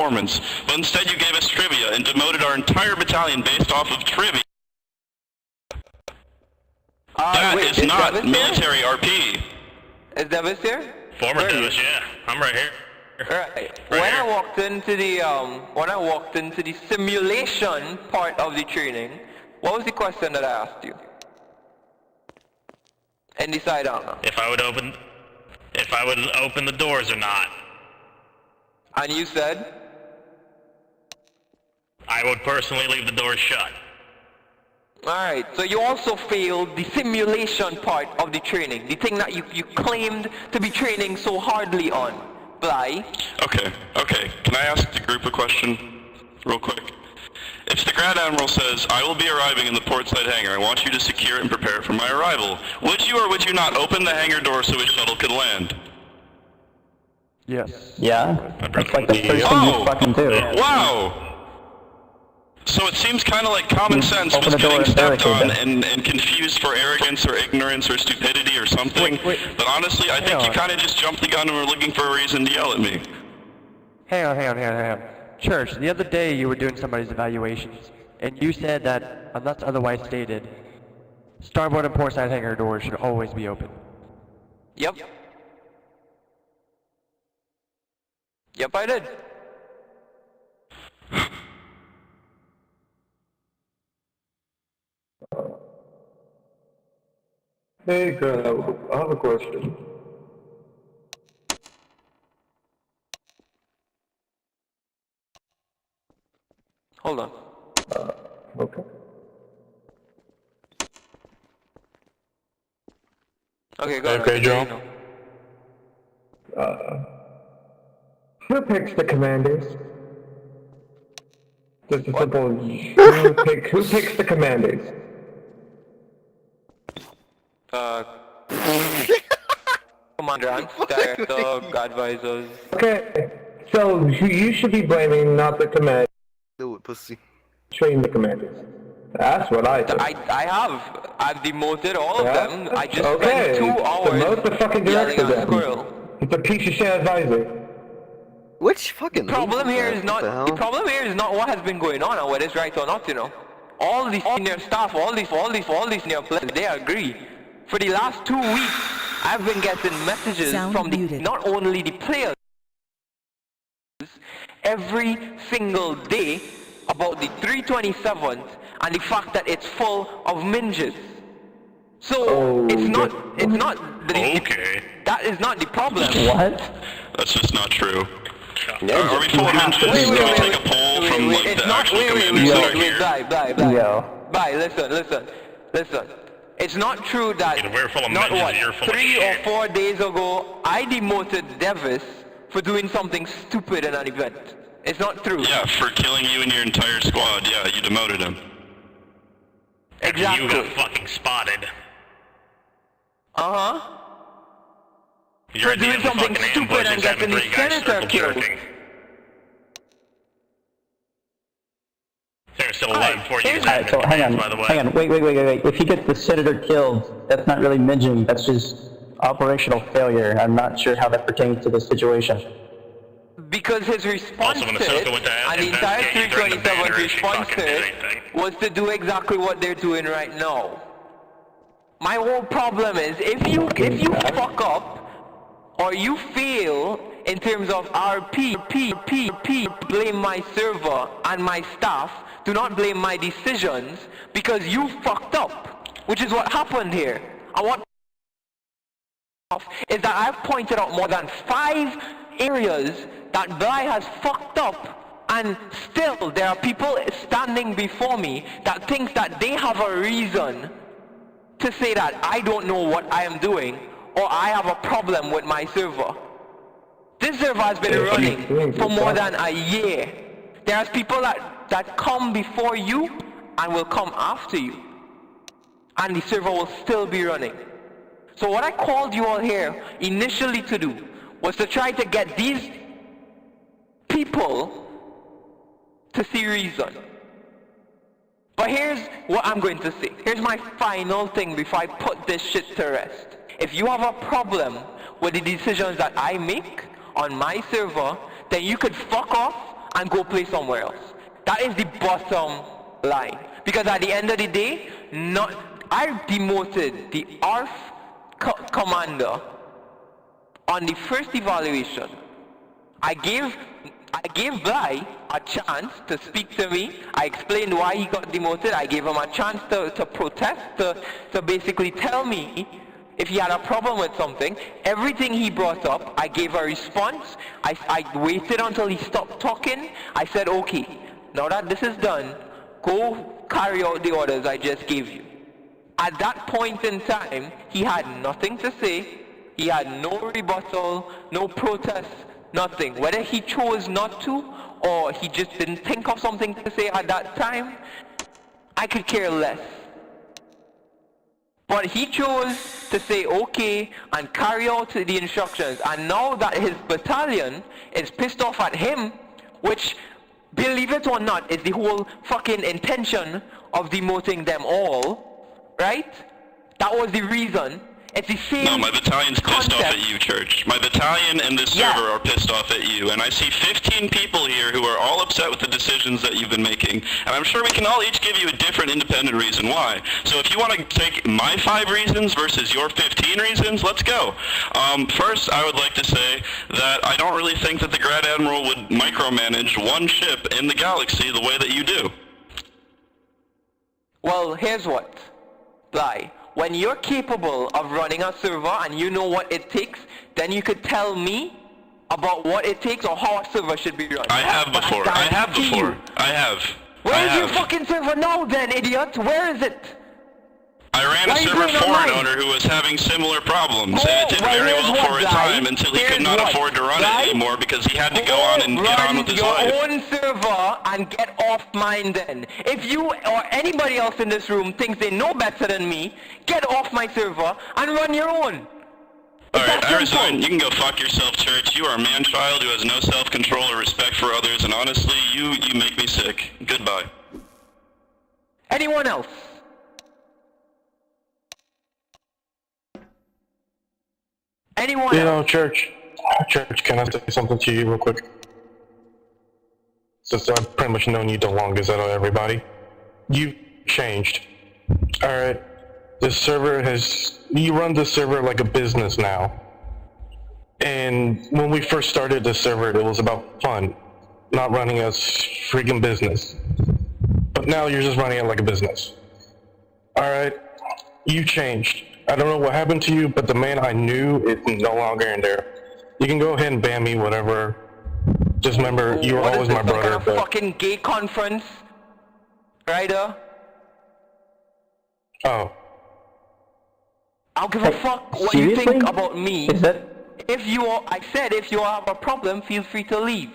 performance, but instead you gave us trivia and demoted our entire battalion based off of trivia. That is not military RP. Is Davis here? Former Davis, yeah. I'm right here. Right. I walked into the simulation part of the training, what was the question that I asked you? And the side armor. If I would open the doors or not. And you said? I would personally leave the doors shut. Alright, so you also failed the simulation part of the training, the thing that you claimed to be training so hardly on. Bly. Okay. Can I ask the group a question real quick? If the Grand Admiral says, I will be arriving in the portside hangar, I want you to secure it and prepare for my arrival, would you or would you not open the hangar door so his shuttle could land? Yes. Yeah? That's like the first thing you fucking do. Wow! So it seems kind of like common sense was getting stepped on and confused for arrogance or ignorance or stupidity or something. But honestly, I think you kind of just jumped the gun and were looking for a reason to yell at me. Hang on. Church, the other day you were doing somebody's evaluations, and you said that, unless otherwise stated, starboard and portside hangar doors should always be open. Yep. Yep, I did. Hey, girl, I have a question. Hold on. Okay. Okay, go ahead. Okay, Joe. Who picks the commanders? Just a simple, who picks the commanders? Commandant, director, advisors. Okay, so you should be blaming not the command. Do it, pussy. Train the commanders. That's what I think. I've demoted all of them. I just okay. spent 2 hours Demote the fucking yelling director at then. Squirrel. It's a piece of shit advisor. Which fucking The problem here is not what has been going on or whether it's right or not, you know. All the senior staff, all these senior players, they agree. For the last 2 weeks, I've been getting messages from not only the players, every single day about the 327th and the fact that it's full of ninjas. So it's not Okay. that is not the problem. What? That's just not true. Yeah, Are we full of ninjas? Can we take a poll from like the actual commanders that are here? Bye. Listen. It's not true that We're full of not ninjas, what, you're full of 3 or shit. 4 days ago I demoted Davis for doing something stupid in an event. It's not true. Yeah, for killing you and your entire squad. Yeah, you demoted him. Exactly. You got fucking spotted. For Your idea doing of a something fucking stupid ambush and is having getting the 3 guys senator circle killed. jerking. They're still alive before you get Alright, so hang on, by the way. wait. If he gets the senator killed, that's not really minging, that's just operational failure. I'm not sure how that pertains to this situation. Because his response Also, when to it, Ahsoka went to and the entire investigate you during the 327's banner, she response fucking to did it, anything. was to do exactly what they're doing right now. My whole problem is, if you fuck up, or you fail in terms of RP, blame my server and my staff, do not blame my decisions, because you fucked up, which is what happened here. And what is that I've pointed out more than 5 areas that Bly has fucked up, and still there are people standing before me that think that they have a reason to say that I don't know what I am doing or I have a problem with my server. This server has been running for more than a year. There's people that come before you and will come after you, and the server will still be running. So what I called you all here initially to do was to try to get these people to see reason. But here's what I'm going to say. Here's my final thing before I put this shit to rest. If you have a problem with the decisions that I make on my server, then you could fuck off and go play somewhere else. That is the bottom line. Because at the end of the day, I demoted the ARF commander on the first evaluation. I gave Bly a chance to speak to me. I explained why he got demoted. I gave him a chance to protest, to basically tell me if he had a problem with something. Everything he brought up, I gave a response. I waited until he stopped talking. I said, okay, now that this is done, go carry out the orders I just gave you. At that point in time, he had nothing to say. He had no rebuttal, no protest, nothing. Whether he chose not to or he just didn't think of something to say at that time, I could care less. But he chose to say okay and carry out the instructions. And now that his battalion is pissed off at him, which, believe it or not, is the whole fucking intention of demoting them all, right? That was the reason. It's the same. No, my battalion's pissed off at you, Church. My battalion and this server are pissed off at you, and I see 15 people here who are all upset with the decisions that you've been making, and I'm sure we can all each give you a different independent reason why. So if you want to take my 5 reasons versus your 15 reasons, let's go. First, I would like to say that I don't really think that the Grand Admiral would micromanage one ship in the galaxy the way that you do. Well, here's what, Bly. When you're capable of running a server and you know what it takes, then you could tell me about what it takes or how a server should be run. I have before. Where's your fucking server now then, idiot? Where is it? I ran a server for an owner who was having similar problems, and it did very well for a time until he could not afford to run it anymore because he had to go on and get on with his life. Run your own server and get off mine then. If you or anybody else in this room thinks they know better than me, get off my server and run your own. Alright, I resign. You can go fuck yourself, Church. You are a man-child who has no self-control or respect for others, and honestly, you make me sick. Goodbye. Anyone else? Anyone else? Church, can I say something to you real quick? Since I've pretty much known you the longest out of everybody. You changed. Alright, you run this server like a business now. And when we first started this server, it was about fun, not running a freaking business. But now you're just running it like a business. Alright, you changed. I don't know what happened to you, but the man I knew is no longer in there. You can go ahead and ban me, whatever. Just remember, you were always my brother. What is this, like a fucking gay conference? Ryder? Oh. I don't give a fuck what you think about me. I said if you have a problem, feel free to leave.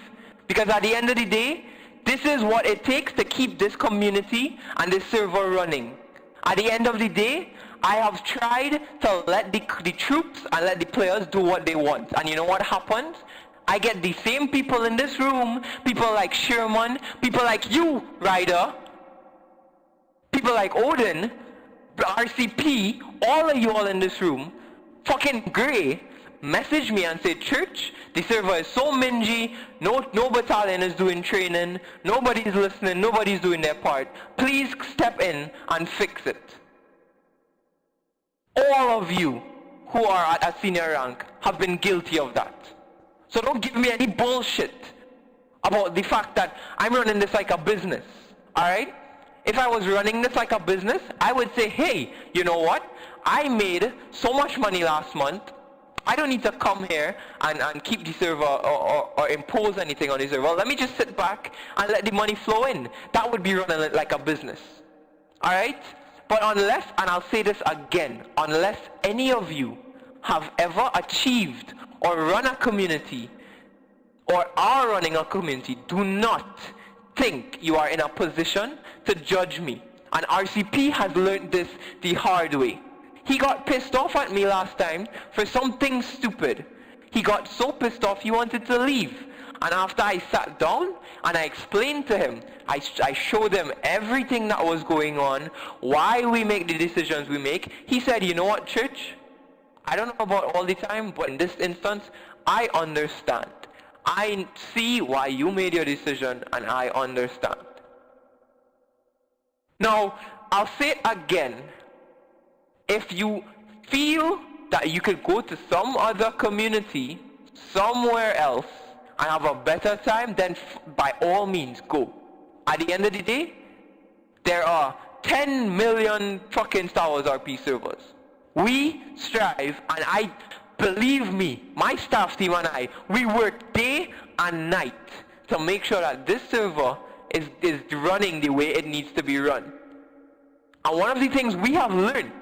Because at the end of the day, this is what it takes to keep this community and this server running. At the end of the day, I have tried to let the troops and let the players do what they want. And you know what happens? I get the same people in this room, people like Sherman, people like you, Ryder, people like Odin, RCP, all of you all in this room, fucking Grey, message me and say, Church, the server is so mingy, no battalion is doing training, nobody's listening, nobody's doing their part. Please step in and fix it. All of you who are at a senior rank have been guilty of that. So don't give me any bullshit about the fact that I'm running this like a business, alright? If I was running this like a business, I would say, hey, you know what? I made so much money last month, I don't need to come here and keep the server or impose anything on the server. Let me just sit back and let the money flow in. That would be running it like a business, alright? But unless, and I'll say this again, unless any of you have ever achieved or run a community or are running a community, do not think you are in a position to judge me. And RCP has learned this the hard way. He got pissed off at me last time for something stupid. He got so pissed off he wanted to leave. And after I sat down and I explained to him, I showed him everything that was going on, why we make the decisions we make, he said, you know what, Church? I don't know about all the time, but in this instance, I understand. I see why you made your decision and I understand. Now, I'll say it again. If you feel that you could go to some other community, somewhere else, and have a better time, then by all means go. At the end of the day, there are 10 million fucking Star Wars RP servers. We strive, and believe me, my staff team and I, we work day and night to make sure that this server is running the way it needs to be run. And one of the things we have learned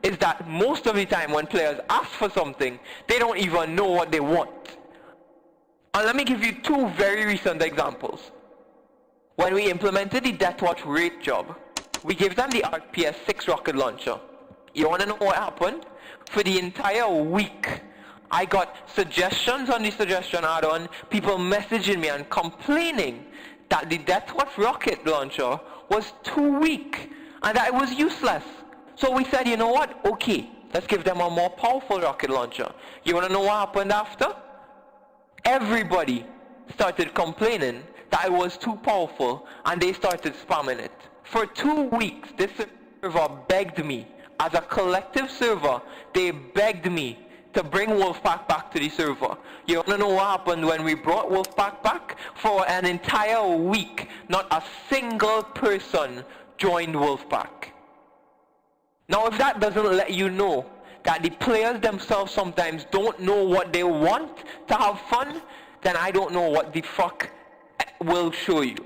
is that most of the time when players ask for something, they don't even know what they want. And let me give you two very recent examples. When we implemented the Deathwatch rate job, we gave them the RPS 6 rocket launcher. You want to know what happened? For the entire week, I got suggestions on the suggestion add-on, people messaging me and complaining that the Deathwatch rocket launcher was too weak and that it was useless. So we said, you know what? Okay, let's give them a more powerful rocket launcher. You want to know what happened after? Everybody started complaining that it was too powerful and they started spamming it. For 2 weeks, this server begged me, as a collective server, they begged me to bring Wolfpack back to the server. You want to know what happened when we brought Wolfpack back? For an entire week, not a single person joined Wolfpack. Now if that doesn't let you know that the players themselves sometimes don't know what they want to have fun, then I don't know what the fuck will show you.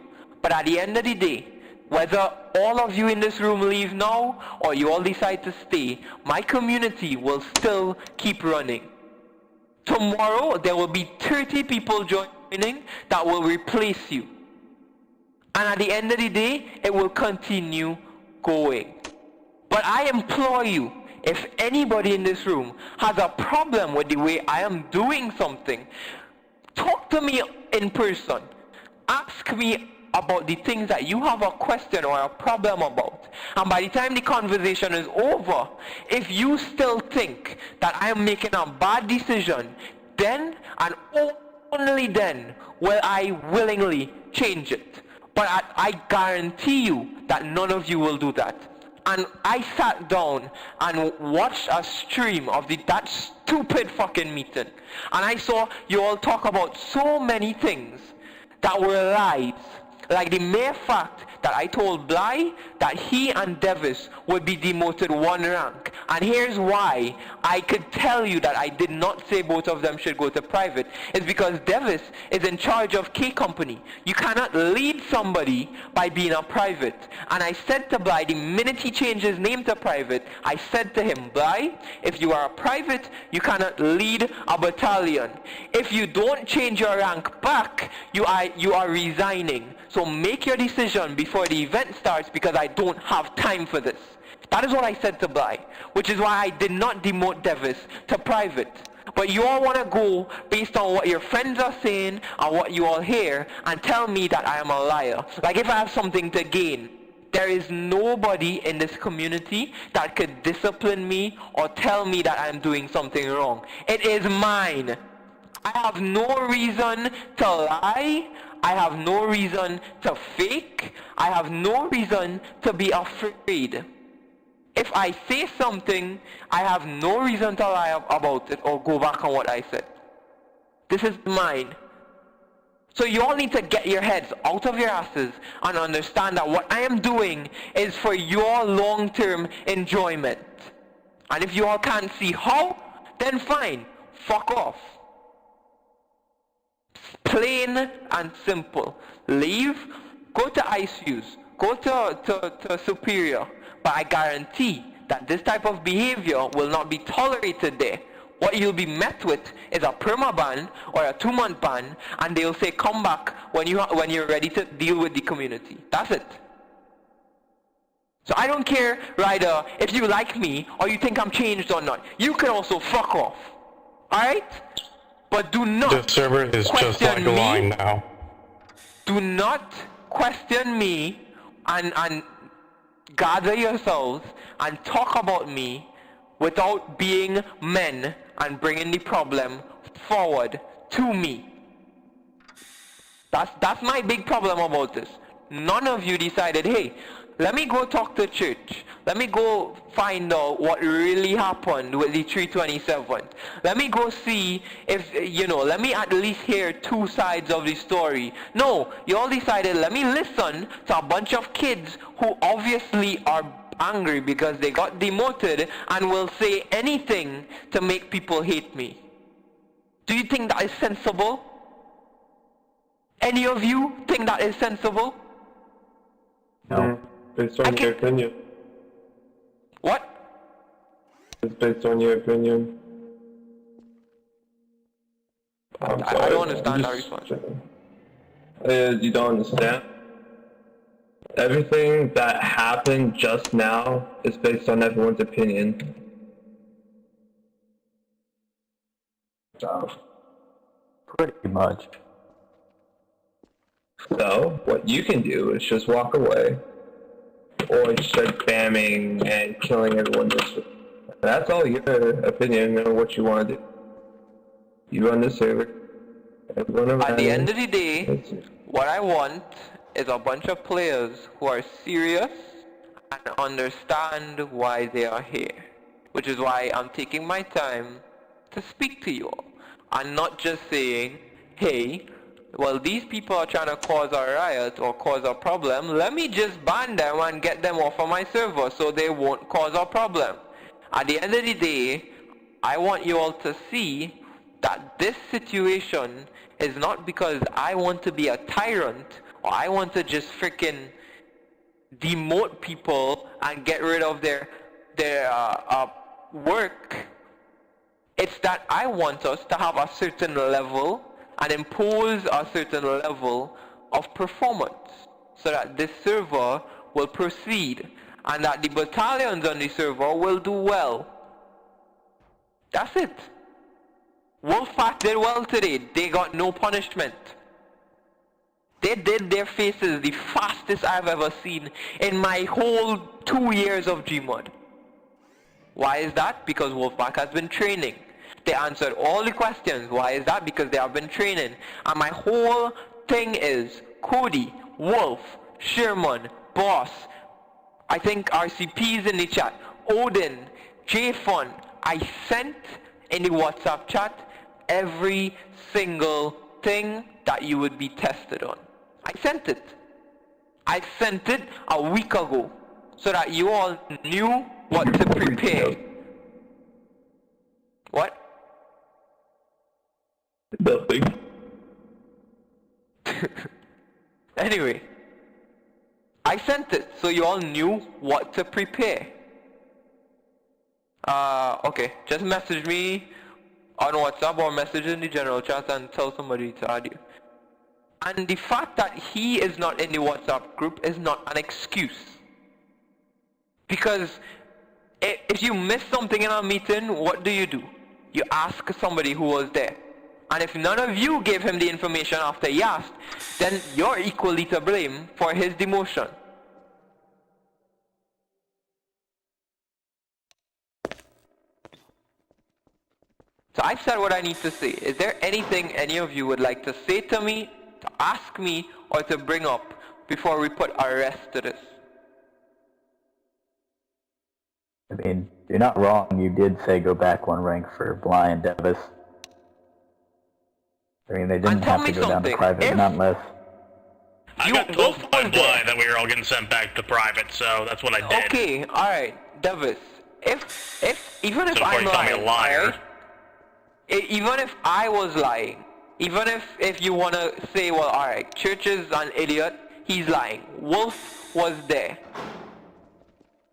But at the end of the day, whether all of you in this room leave now or you all decide to stay, my community will still keep running. Tomorrow there will be 30 people joining that will replace you. And at the end of the day, it will continue going. But I implore you, if anybody in this room has a problem with the way I am doing something, talk to me in person. Ask me about the things that you have a question or a problem about. And by the time the conversation is over, if you still think that I am making a bad decision, then and only then will I willingly change it. But I guarantee you that none of you will do that. And I sat down and watched a stream of that stupid fucking meeting. And I saw you all talk about so many things that were lies. Like the mere fact that I told Bly that he and Devis would be demoted 1 rank. And here's why I could tell you that I did not say both of them should go to private. It's because Devis is in charge of K Company. You cannot lead somebody by being a private. And I said to Bly, the minute he changed his name to private, I said to him, Bly, if you are a private, you cannot lead a battalion. If you don't change your rank back, you are resigning. So make your decision before the event starts because I don't have time for this. That is what I said to Bly, which is why I did not demote Devis to private. But you all want to go based on what your friends are saying and what you all hear and tell me that I am a liar. Like if I have something to gain. There is nobody in this community that could discipline me or tell me that I am doing something wrong. It is mine. I have no reason to lie. I have no reason to fake. I have no reason to be afraid. If I say something, I have no reason to lie about it or go back on what I said. This is mine. So you all need to get your heads out of your asses and understand that what I am doing is for your long-term enjoyment. And if you all can't see how, then fine, fuck off. Plain and simple. Leave, go to ICUs, go to Superior, but I guarantee that this type of behavior will not be tolerated there. What you'll be met with is a perma-ban or a 2-month ban, and they'll say come back when you're ready to deal with the community. That's it. So I don't care, Ryder, if you like me or you think I'm changed or not. You can also fuck off. Alright? But do not The server is just like a line now. Do not question me and gather yourselves and talk about me without being men and bringing the problem forward to me. That's my big problem about this. None of you decided, hey, let me go talk to church. Let me go find out what really happened with the 327th. Let me go see if, let me at least hear two sides of the story. No, you all decided, let me listen to a bunch of kids who obviously are angry because they got demoted and will say anything to make people hate me. Do you think that is sensible? Any of you think that is sensible? No. Based on your opinion. What? It's based on your opinion. I'm I sorry, don't understand that I'm just response. checking. You don't understand? Everything that happened just now is based on everyone's opinion. Pretty much. So, what you can do is just walk away. Or just start spamming and killing everyone this way. That's all your opinion and what you want to do. You run the server. Everyone around At the you- end of the day, what I want is a bunch of players who are serious and understand why they are here. Which is why I'm taking my time to speak to you all. And not just saying, hey, well, these people are trying to cause a riot or cause a problem. Let me just ban them and get them off of my server so they won't cause a problem. At the end of the day, I want you all to see that this situation is not because I want to be a tyrant or I want to just freaking demote people and get rid of their work. It's that I want us to have a certain level and impose a certain level of performance so that this server will proceed and that the battalions on the server will do well. That's it. Wolfpack did well today. They got no punishment. They did their faces the fastest I've ever seen in my whole 2 years of Gmod. Why is that? Because Wolfpack has been training. They answered all the questions. Why is that? Because they have been training. And my whole thing is Cody, Wolf, Sherman, Boss, I think RCP's in the chat, Odin, J-Fun. I sent in the WhatsApp chat every single thing that you would be tested on. I sent it. I sent it a week ago so that you all knew what to prepare. What? Nothing. Anyway, I sent it so you all knew what to prepare. Okay, just message me on WhatsApp or message in the general chat and tell somebody to add you. And the fact that he is not in the WhatsApp group is not an excuse. Because if you miss something in a meeting, what do? You ask somebody who was there. And if none of you gave him the information after he asked, then you're equally to blame for his demotion. So I've said what I need to say. Is there anything any of you would like to say to me, to ask me, or to bring up before we put a rest to this? I mean, you're not wrong. You did say go back one rank for Bly and Devis. I mean, they didn't And tell have to me go down to something, private, if- not unless... I got told Wolf by was Bly there. that we were all getting sent back to private, so that's what I did. Okay, alright, Davis. Even if So before I'm you call me a lying, liar. alright? Even if I was lying, even if you wanna say, well, alright, Church is an idiot, he's lying. Wolf was there.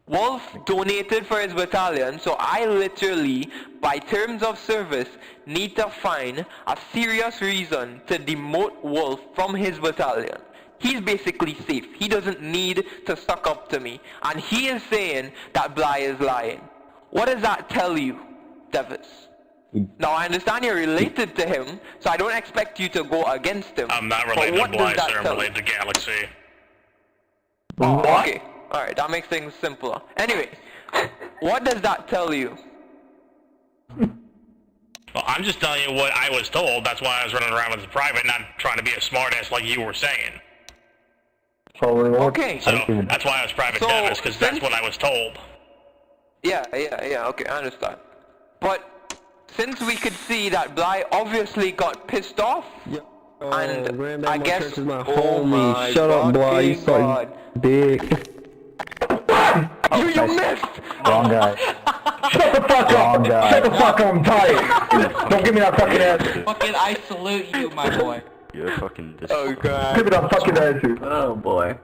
Wolf donated for his battalion, so I literally, by terms of service, need to find a serious reason to demote Wolf from his battalion. He's basically safe. He doesn't need to suck up to me. And he is saying that Bly is lying. What does that tell you, Devis? Now I understand you're related to him, so I don't expect you to go against him. I'm not but related to what Bly, does that sir. I'm tell you? related to Galaxy. Oh, okay. Alright, that makes things simpler. Anyway, what does that tell you? Well, I'm just telling you what I was told. That's why I was running around with the private, not trying to be a smartass like you were saying. Following orders. Okay. So that's why I was private So, Devis, because that's since- what I was told. Yeah, okay, I understand. But since we could see that Bly obviously got pissed off, and I guess, oh my Shut up, Bly, you fucking God. suck dick. You missed! Wrong guy. Shut the fuck Wrong up! guy. Shut the fuck up, I'm tired! Don't give me that fucking attitude. Fucking, I salute you, my boy. You're fucking Oh God. Give me that fucking attitude. Oh boy.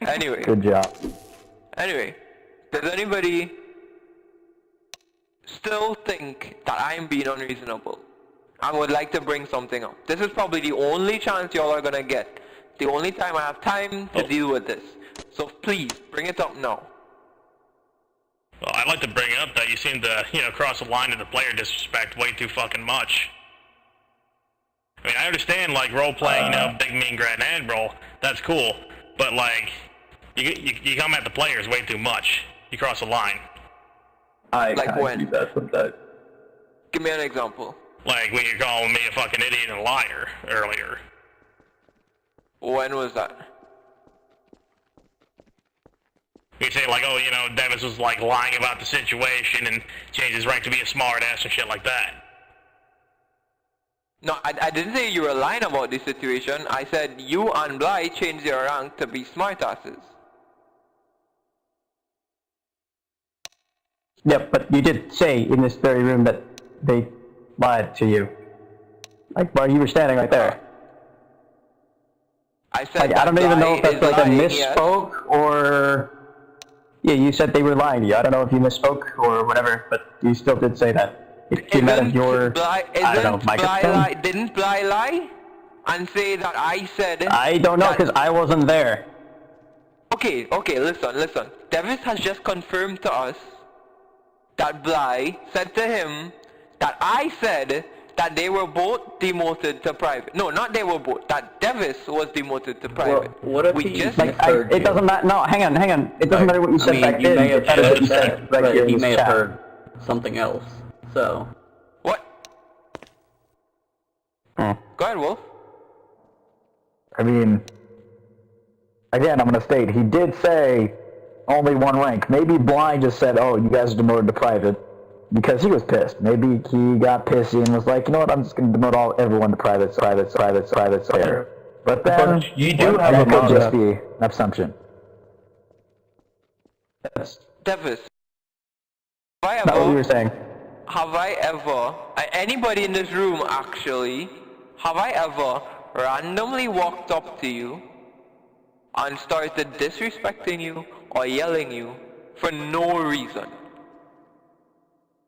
Anyway, Good job. does anybody still think that I am being unreasonable? I would like to bring something up. This is probably the only chance y'all are gonna get. The only time I have time to deal with this. So please, bring it up now. Well, I'd like to bring up that you seem to, cross the line into player disrespect way too fucking much. I mean, I understand, like, role-playing, Big Mean Grand Admiral, that's cool, but, like, you come at the players way too much. You cross the line. I Like kinda when? do that sometimes. Give me an example. Like when you're calling me a fucking idiot and a liar earlier. When was that? You say, like, oh, Devis was, like, lying about the situation and changed his rank to be a smart-ass and shit like that. No, I didn't say you were lying about this situation. I said you and Bly changed your rank to be smartasses. Yeah, but you did say in this very room that they lied to you. Like, while you were standing right there. I said Like, I don't that even know Bly if that's is like a lying, yes. misspoke or... Yeah, you said they were lying to you. I don't know if you misspoke or whatever, but you still did say that. It came out of your... Bly, I don't know, microphone? Didn't Bly lie and say that I said... I don't know, that- because I wasn't there. Okay, listen. Devis has just confirmed to us that Bly said to him that I said that they were both demoted to private. No, not they were both. That Devis was demoted to private. What if we he just like, it doesn't matter. No, hang on. It doesn't matter what you said back then. It matters what you said right here in this chat. something else. So What? Go ahead, Wolf. I mean, again, I'm going to state, he did say only one rank. Maybe Blind just said, oh, you guys are demoted to private, because he was pissed. Maybe he got pissy and was like, you know what, I'm just going to demote everyone to private. But then, But you do have that a could mother. just be an assumption. Devis. Not what you were saying. Have I ever, anybody in this room actually, have I ever randomly walked up to you and started disrespecting you or yelling you for no reason?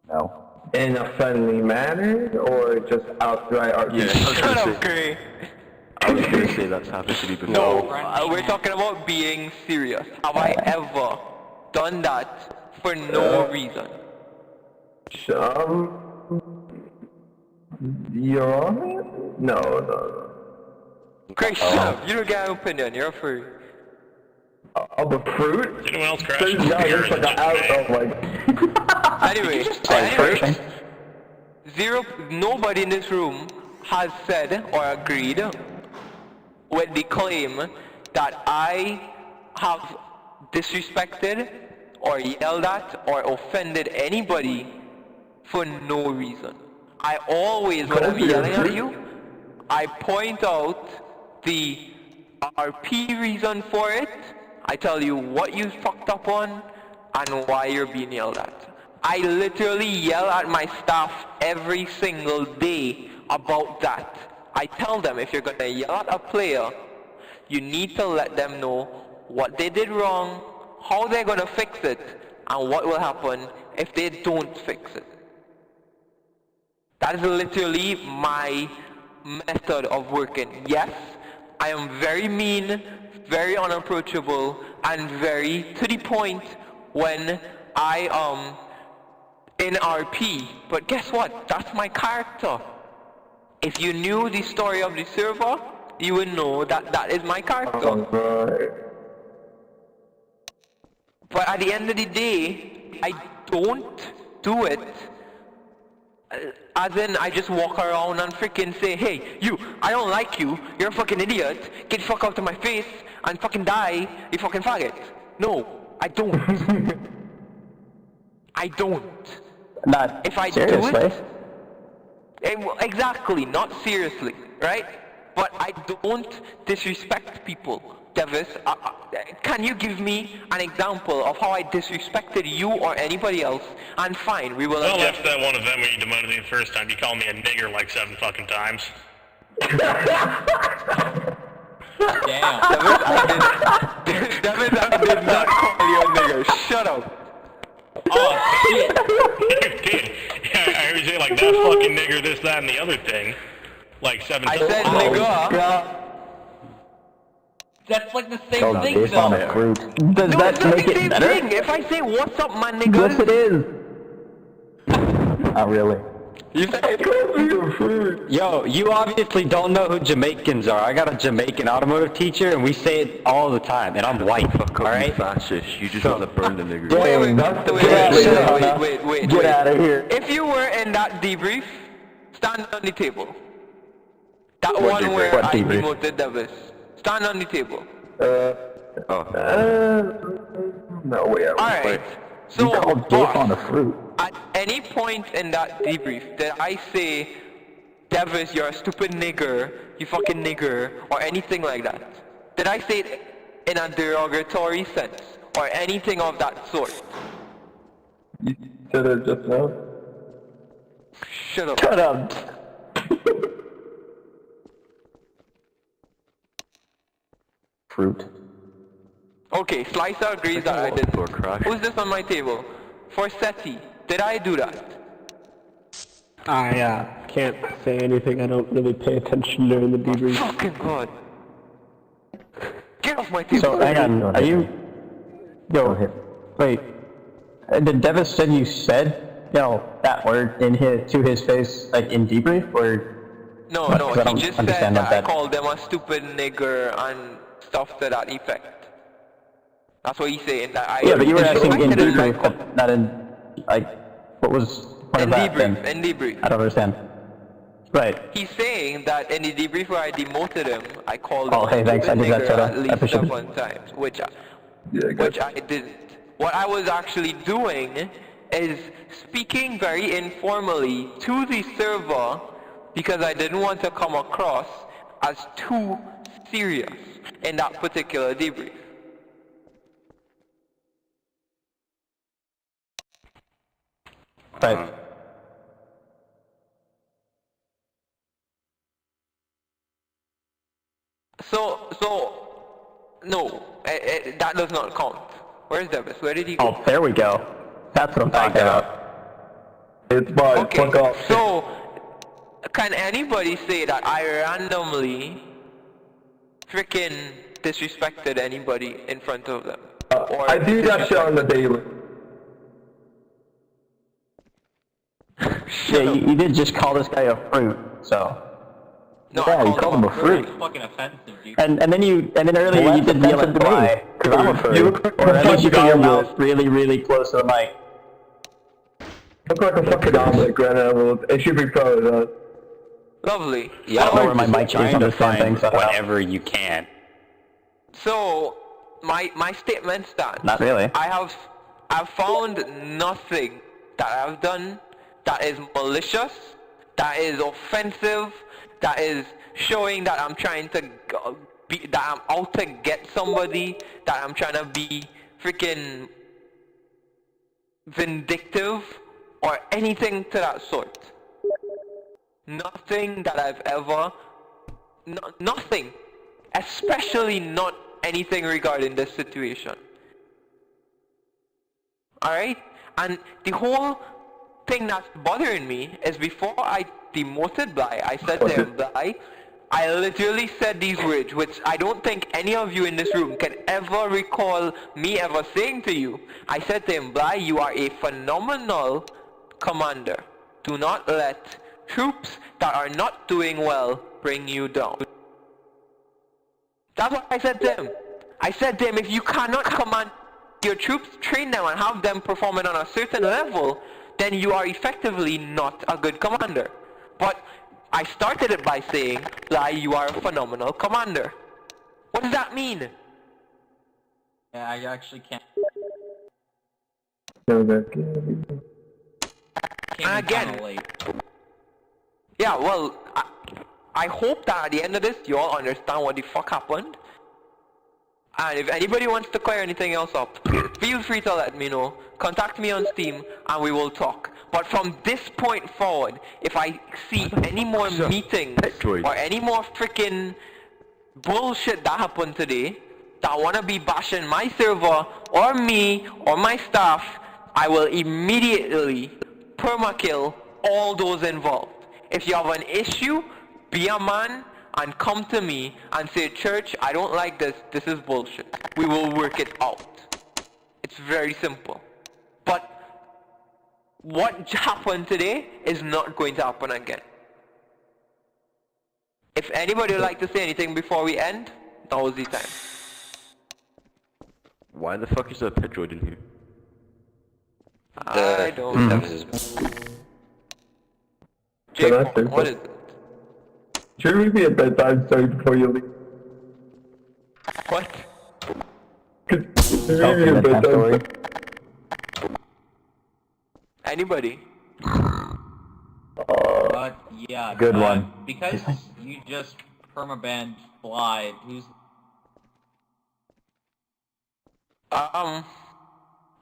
No. In a friendly manner, or just outright argument? Shut up, Gray. I was gonna say that's happened to me before. No, we're talking about being serious. Have I ever done that for no reason? You're on it? No. Gray, shut up. You don't get an opinion. You're a free. Of the fruit? Did anyone else crash? There's no, Yours there's like is an just out me. of like... Anyway, nobody in this room has said or agreed with the claim that I have disrespected or yelled at or offended anybody for no reason. I always, when I'm yelling at you, I point out the RP reason for it. I tell you what you fucked up on and why you're being yelled at. I literally yell at my staff every single day about that. I tell them if you're gonna yell at a player, you need to let them know what they did wrong, how they're gonna fix it, and what will happen if they don't fix it. That is literally my method of working. Yes, I am very mean, very unapproachable, and very to the point when I in RP. But guess what? That's my character. If you knew the story of the server, you would know that that is my character. Right. But at the end of the day, I don't do it As in, I just walk around and freaking say, hey, you, I don't like you, you're a fucking idiot, get the fuck out of my face, and fucking die, you fucking faggot. No, I don't. I don't. Not If I seriously. do it, exactly, not seriously, right? But I don't disrespect people. Davis, can you give me an example of how I disrespected you or anybody else? And fine, we will Well, adjust. after that one event where you demoted me the first time, you called me a nigger like 7 fucking times. Damn. Davis, I did not call you a nigger. Shut up. Oh shit. Dude, yeah, I heard you say like that fucking nigger, this, that, and the other thing. Like 7 I times. said nigger. That's like the same Oh, thing based on though. the fruit. Does No, that it's not make the it same better? thing. If I say, what's up, my Yes, niggas? it is. Not really. You say, Yo, you obviously don't know who Jamaicans are. I got a Jamaican automotive teacher, and we say it all the time, and I'm white, alright? Fascist. You just want to burn the nigger. wait. Get out of here. If you were in that debrief, stand on the table. That What one debrief? where What I debrief? demoted Davis. Stand on the table. No way. Alright. You So, called Dave boss, on the fruit. at any point in that debrief, did I say, Davis, you're a stupid nigger, you fucking nigger, or anything like that? Did I say it in a derogatory sense, or anything of that sort? You said it just now. Shut up. Shut up. Fruit. Okay, Slicer agrees that I For didn't. crack. Who's this on my table? For SETI, did I do that? I can't say anything. I don't really pay attention during the debrief. Fucking God. Get off my table. So hang on, are you? Go Yo, ahead. wait. Did Devis said you said that word in to his face like in debrief or? No, Because I he don't just said understand that what I that- called them a stupid nigger and stuff to that effect. That's what he's saying. That I Yeah, but you were asking in disrespected him, debrief, like, but not in like. What was the point in of that then? debrief, in debrief. I don't understand. Right. He's saying that in the debrief where I demoted him, I called him Oh, hey, a thanks, I stupid did that, nigger Soda. at I least appreciate it. 7 times, which Yeah, I didn't. What I was actually doing is speaking very informally to the server because I didn't want to come across as too serious in that particular debrief. Right. No, that does not count. Where's Davis? Where did he go? Oh, there we go. That's what I'm talking about. It's mine. Okay, Fuck off. so can anybody say that I randomly freaking disrespected anybody in front of them? Or I do that shit on the daily. Yeah, you did just call this guy a fruit, so. No, Yeah, I you called him a fruit. That's fucking offensive, dude. And then earlier Well, you did that's yell at offensive to me, Bly, 'cause I'm a fruit. You look like or at a least you put fucking your omelet. mouth really close to the mic. Look like a fucking omelet, Grand Emerald. It should be proud of that. Lovely. I don't know where my mic is Trying on to this damn thing, find so I don't know. whatever you can. So my statement stands. Not really. I've found nothing that I've done that is malicious, that is offensive, that is showing that I'm trying to that I'm out to get somebody, that I'm trying to be freaking vindictive or anything to that sort. Nothing that I've ever, nothing, especially not anything regarding this situation. Alright? And the whole thing that's bothering me is before I demoted Bly, I said to him, Bly, I literally said these words, which I don't think any of you in this room can ever recall me ever saying to you. I said to him, Bly, you are a phenomenal commander. Do not let troops that are not doing well bring you down. That's what I said to him. I said to him, if you cannot command your troops, train them and have them performing on a certain level then you are effectively not a good commander. But I started it by saying, Bly, you are a phenomenal commander. What does that mean? Yeah, I actually can't. No, that Came in Again. kinda late. Yeah, well, I hope that at the end of this, you all understand what the fuck happened. And if anybody wants to clear anything else up, feel free to let me know. Contact me on Steam, and we will talk. But from this point forward, if I see any more meetings or any more freaking bullshit that happened today that wanna be bashing my server or me or my staff, I will immediately permakill all those involved. If you have an issue, be a man and come to me and say, Church, I don't like this, this is bullshit. We will work it out. It's very simple. But what happened today is not going to happen again. If anybody would like to say anything before we end, now is the time. Why the fuck is there a Pedroid in here? I don't know. Jake, what is it? Should we be a bedtime story before you leave? What? Should we be a bedtime story? Anybody? But yeah, Good one. Because you just permabanned Blythe, who's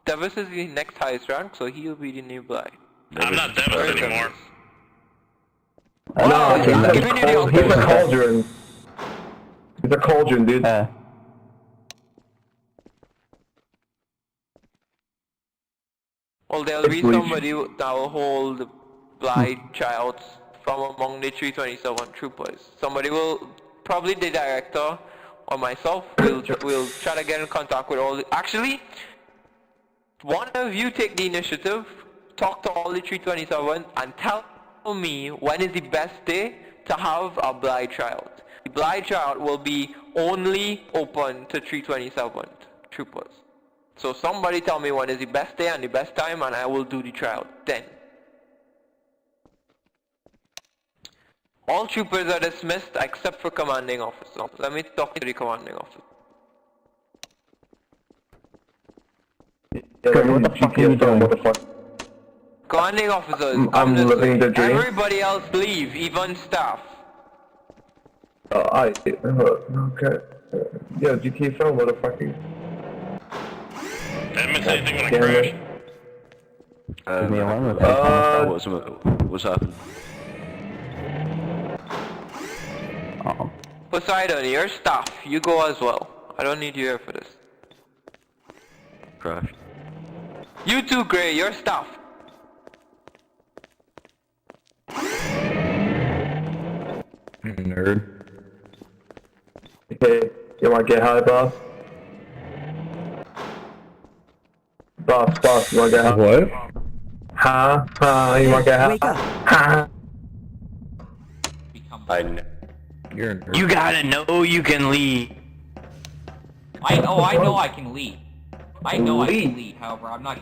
Davis is the next highest rank, so he'll be the new Bly. I'm not Devis anymore. No, he's a cauldron. He's a cauldron, dude. Well, there'll be somebody that will hold Bly tryouts from among the 327 troopers. Somebody will, probably the director or myself, will try to get in contact with all the... Actually, one of you take the initiative, talk to all the 327 and tell me when is the best day to have a Bly tryout. The Bly tryout will be only open to 327 troopers. So somebody tell me when is the best day and the best time, and I will do the tryout then. All troopers are dismissed except for commanding officer. Let me talk to the commanding officer. What the fuck are you doing? Commanding officers, I'm living the dream. Everybody else leave, even staff. Okay. Yo, GTA 4, motherfucker. Didn't miss anything when I crashed. Leave me alone with that. What's happened? Poseidon, your staff, you go as well. I don't need you here for this. Crashed. You too, Gray, your staff. Nerd. Hey, you wanna get high, boss? Boss, you wanna get high? What? You wanna get high? I know. You're a nerd. You gotta know you can lead. I know I can lead. I know I can lead, however, I'm not